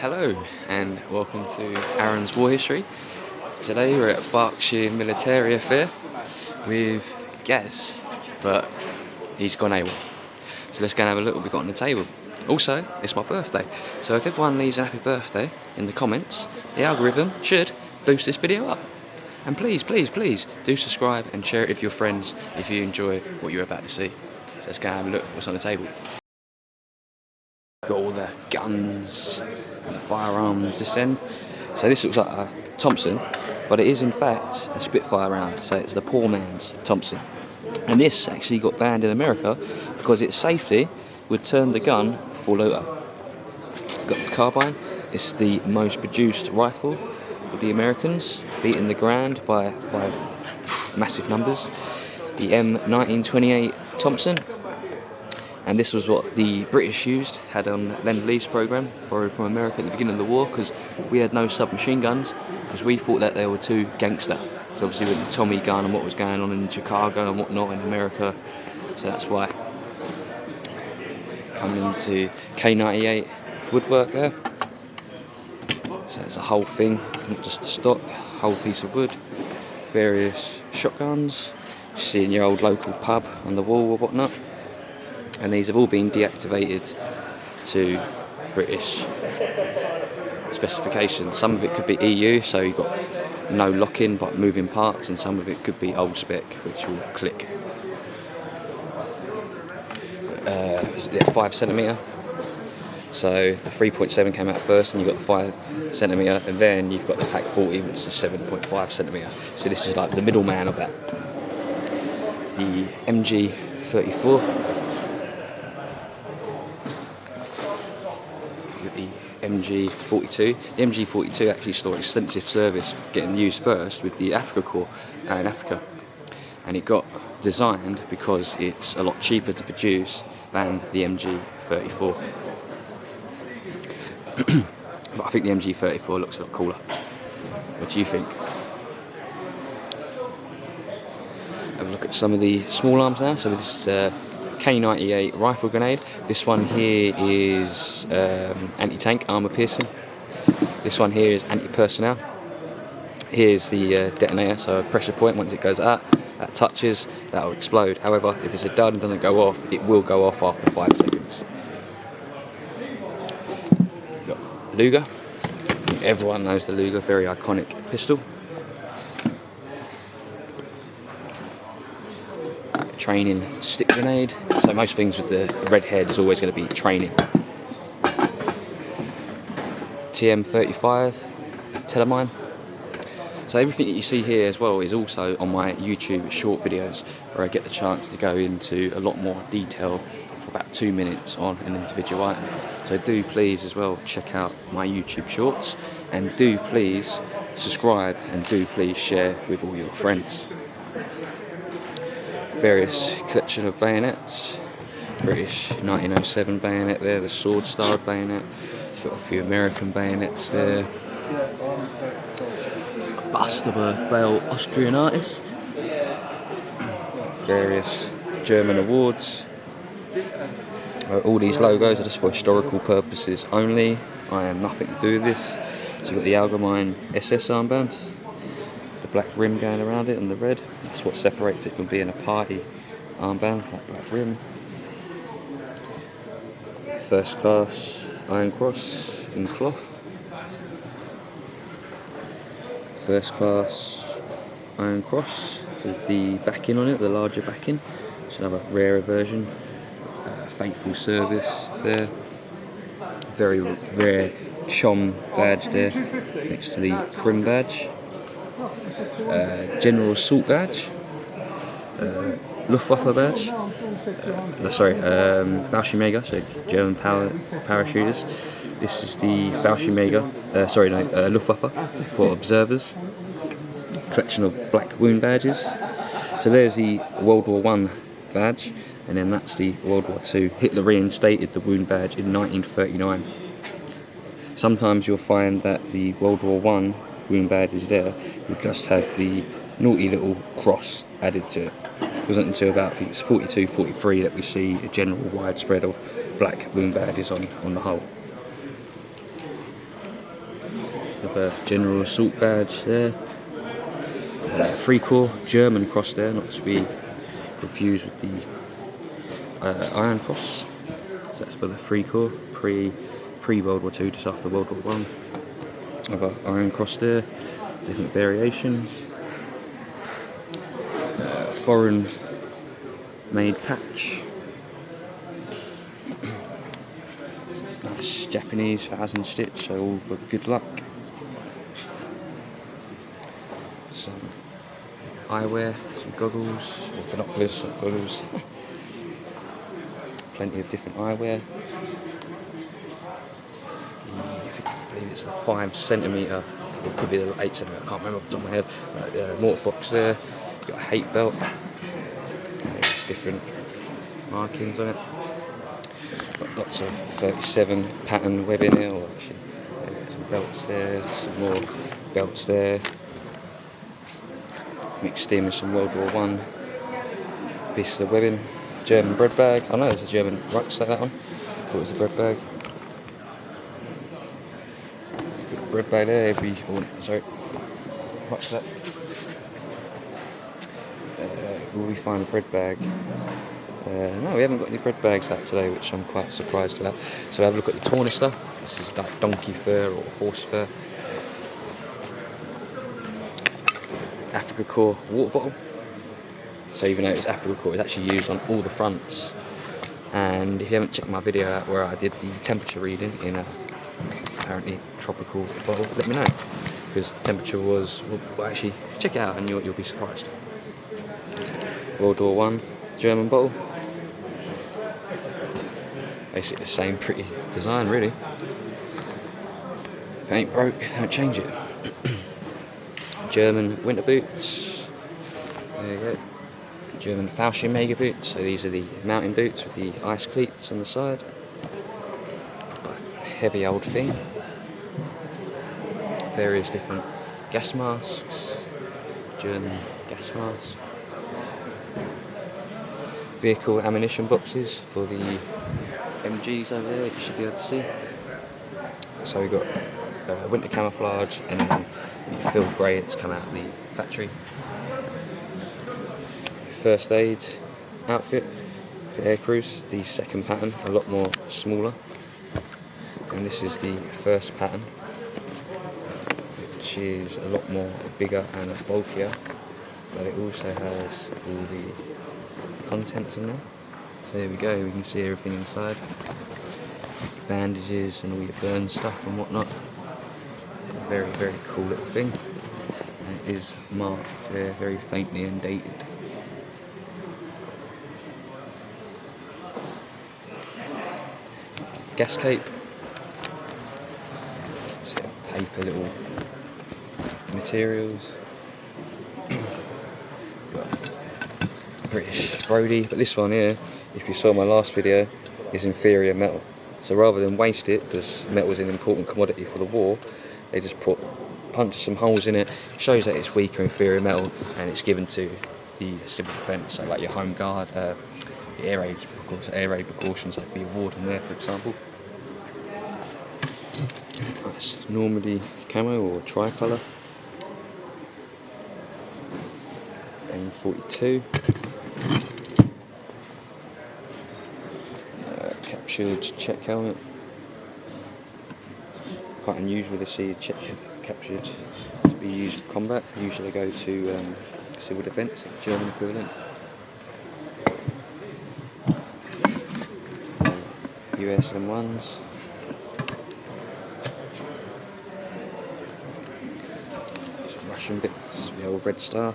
Hello and welcome to Aaron's War History. Today we're at Berkshire Militaria Fair with Gaz, but he's gone AWOL. So let's go and have a look what we've got on the table. Also, it's my birthday, so if everyone leaves a happy birthday in the comments, the algorithm should boost this video up. And please do subscribe and share it with your friends if you enjoy what you're about to see. So let's go and have a look what's on the table. Got all the guns and the firearms this end. So this looks like a Thompson, but it is in fact a Spitfire round, so it's the poor man's Thompson. And this actually got banned in America because its safety would turn the gun full auto. Got the carbine. It's the most produced rifle for the Americans, beating the Grand by massive numbers. The M1928 Thompson. And this was what the British used, had on Lend-Lease programme, borrowed from America at the beginning of the war, because we had no submachine guns, because we thought that they were too gangster. So obviously with the Tommy gun and what was going on in Chicago and whatnot in America, so that's why. Coming into K98 woodwork there. So it's a whole thing, not just the stock, whole piece of wood. Various shotguns, you see in your old local pub on the wall or whatnot. And these have all been deactivated to British specifications. Some of it could be EU, so you've got no lock-in but moving parts, and some of it could be old spec, which will click. They're 5cm. So the 3.7 came out first, and you've got the 5cm, and then you've got the Pack 40, which is a 7.5cm. So this is like the middleman of that. The MG34. The MG42. The MG42 actually saw extensive service getting used first with the Africa Corps in Africa, and it got designed because it's a lot cheaper to produce than the MG34. But I think the MG34 looks a lot cooler. What do you think? Have a look at some of the small arms now. So this K98 rifle grenade. This one here is anti-tank armour piercing. This one here is anti-personnel. Here's the detonator, so a pressure point. Once it goes at that touches, that will explode. However, if it's a dud and doesn't go off, it will go off after 5 seconds. Got Luger. Everyone knows the Luger, very iconic pistol. Training stick grenade. So most things with the red head is always going to be training. TM35 Telemine. So everything that you see here as well is also on my YouTube short videos, where I get the chance to go into a lot more detail for about 2 minutes on an individual item. So do please as well check out my YouTube shorts, and do please subscribe, and do please share with all your friends. Various collection of bayonets. British 1907 bayonet there, the sword styled bayonet. Got a few American bayonets there. Bust of a failed Austrian artist. Various German awards. All these logos are just for historical purposes only. I have nothing to do with this. So you've got the Allgemeine SS armband. The black rim going around it and the red. That's what separates it from being a party armband, that black rim. First class Iron Cross in cloth. First class Iron Cross with the backing on it, the larger backing. It's another rarer version. Faithful service there. Very rare Chom badge there next to the Krim badge. General Assault badge, Luftwaffe badge, Fallschirmjäger, so German parachuters. This is the Fallschirmjäger, Luftwaffe for observers. Collection of black wound badges. So there's the World War I badge, and then that's the World War II. Hitler reinstated the wound badge in 1939. Sometimes you'll find that the World War I wound badge is there, you just have the naughty little cross added to it. It wasn't until about, I think it's 42, 43 that we see a general widespread of black wound badges on the whole. Have a General Assault badge there. 3-core German cross there, not to be confused with the Iron Cross. So that's for the 3-core, pre-World War II, just after World War I. I've got Iron Cross there, different variations. Foreign made patch. Nice Japanese 1000 stitch, so all for good luck. Some eyewear, some goggles, or binoculars, not goggles. Plenty of different eyewear. I believe it's the 5cm, it could be the 8cm, I can't remember off the top of my head. Mortar box there, got a hate belt. There's different markings on it. Got lots of 37 pattern webbing here, or actually some belts there, some more belts there. Mixed in with some World War I pieces of webbing. German bread bag. I know it's a German rucksack, that one. Thought it was a bread bag. Bread bag there, rucksack. Will we find a bread bag? No, we haven't got any bread bags out today, which I'm quite surprised about. So have a look at the tornister. This is like donkey fur or horse fur. Africa Core water bottle. So even though it's Africa Core, it's actually used on all the fronts. And if you haven't checked my video out where I did the temperature reading in a apparently tropical bottle, let me know, because the temperature was, well actually check it out and you'll be surprised. World War I German bottle. Basically the same pretty design really. If it ain't broke, don't change it. German winter boots. There you go. German Fallschirmjäger boots. So these are the mountain boots with the ice cleats on the side. Heavy old thing. Various different gas masks. German gas mask. Vehicle ammunition boxes for the MGs over there, you should be able to see. So we've got winter camouflage and then the filled grey that's come out of the factory. First aid outfit for air crews, the second pattern, a lot more smaller. And this is the first pattern, which is a lot more bigger and bulkier, but it also has all the contents in there. So there we go, we can see everything inside. Bandages and all your burn stuff and whatnot. A very, very cool little thing. And it is marked there very faintly and dated. Gas cape. So paper little materials. British Brody, but this one here, if you saw my last video, is inferior metal. So rather than waste it, because metal was an important commodity for the war, they just punch some holes in it. Shows that it's weaker, inferior metal, and it's given to the civil defence. So like your home guard, the air raid precautions, like for your warden there, for example. Nice Normandy camo or tricolour. M42. Captured check helmet. Quite unusual to see captured to be used for combat. Usually go to civil defence, the German equivalent. US M1s. Some Russian bits, the old Red Star.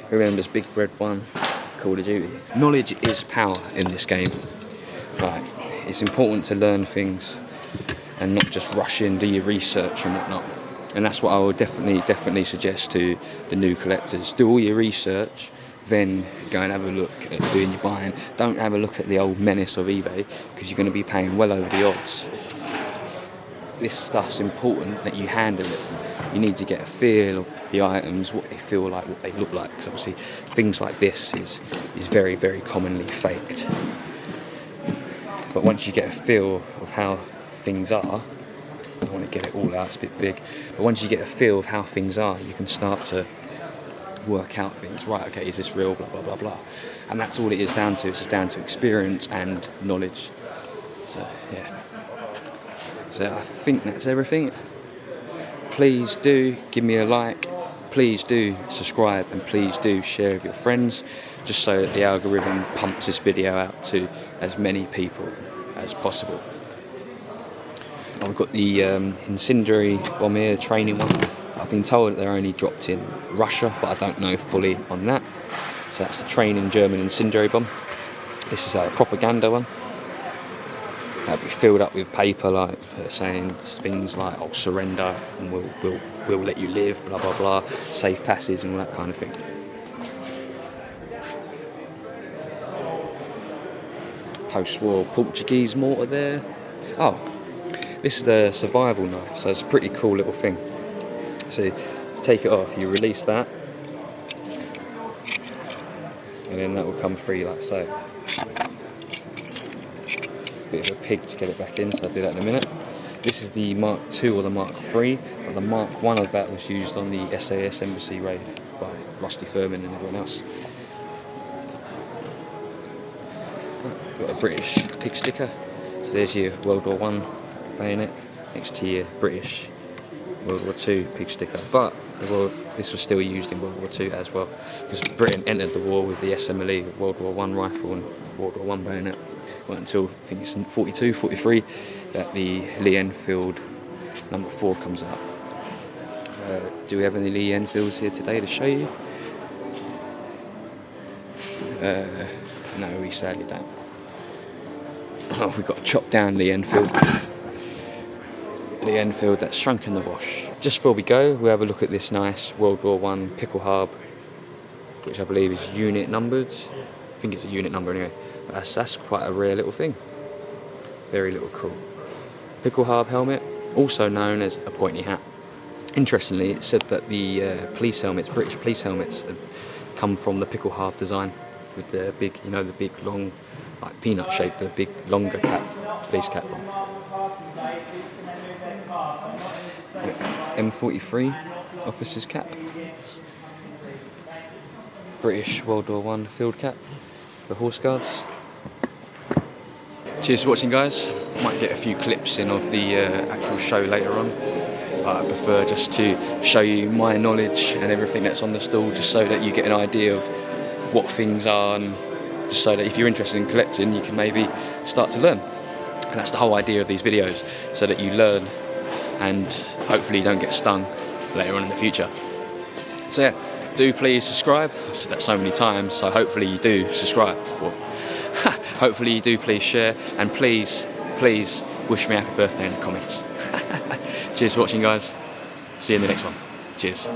Who remembers Big Red 1, Call of Duty? Knowledge is power in this game. Right. It's important to learn things and not just rush in, do your research and whatnot. And that's what I would definitely suggest to the new collectors. Do all your research, then go and have a look at doing your buying. Don't have a look at the old menace of eBay, because you're going to be paying well over the odds. This stuff's important that you handle it. You need to get a feel of the items, what they feel like, what they look like. Because obviously things like this is very, very commonly faked. But once you get a feel of how things are, I want to get it all out, it's a bit big. But once you get a feel of how things are, you can start to work out things. Right, okay, is this real? Blah, blah, blah, blah. And that's all it is down to. It's just down to experience and knowledge. So, yeah. So I think that's everything. Please do give me a like. Please do subscribe, and please do share with your friends, just so that the algorithm pumps this video out to as many people as possible. Now we've got the incendiary bomb here, training one. I've been told that they're only dropped in Russia, but I don't know fully on that. So that's the training German incendiary bomb. This is a propaganda one. That'll be filled up with paper, like saying things like, "Oh, surrender, and we'll let you live," blah blah blah, safe passage, and all that kind of thing. Post-war Portuguese mortar there. Oh, this is the survival knife, so it's a pretty cool little thing. So to take it off, you release that, and then that will come free like so. Bit of a pig to get it back in, so I'll do that in a minute. This is the Mark II or the Mark III, but the Mark I of that was used on the SAS embassy raid by Rusty Furman and everyone else. Got a British pig sticker, so there's your World War I bayonet next to your British World War II pig sticker, but this was still used in World War II as well, because Britain entered the war with the SMLE, World War I rifle and World War I bayonet. Well, until I think it's in 42, 43 that the Lee Enfield number 4 comes out. Do we have any Lee Enfields here today to show you? No, we sadly don't. Oh, we've got a chopped down Lee Enfield. Lee Enfield that's shrunk in the wash. Just before we go, we'll have a look at this nice World War I pickle harb, which I believe is unit numbered. I think it's a unit number anyway. But that's quite a rare little thing. Very little cool. Pickle harb helmet, also known as a pointy hat. Interestingly, it said that the police helmets, British police helmets, have come from the pickle harb design, with the big, you know, the big long, like peanut shaped, the big longer cap, police cap on. M43 officer's cap. British World War I field cap for Horse Guards. Cheers for watching, guys. I might get a few clips in of the actual show later on, but I prefer just to show you my knowledge and everything that's on the stall, just so that you get an idea of what things are, and just so that if you're interested in collecting, you can maybe start to learn. And that's the whole idea of these videos, so that you learn and hopefully you don't get stung later on in the future. So yeah, do please subscribe. I've said that so many times, so hopefully you do subscribe. Well, hopefully you do please share, and please wish me a happy birthday in the comments. Cheers for watching, guys. See you in the next one. Cheers.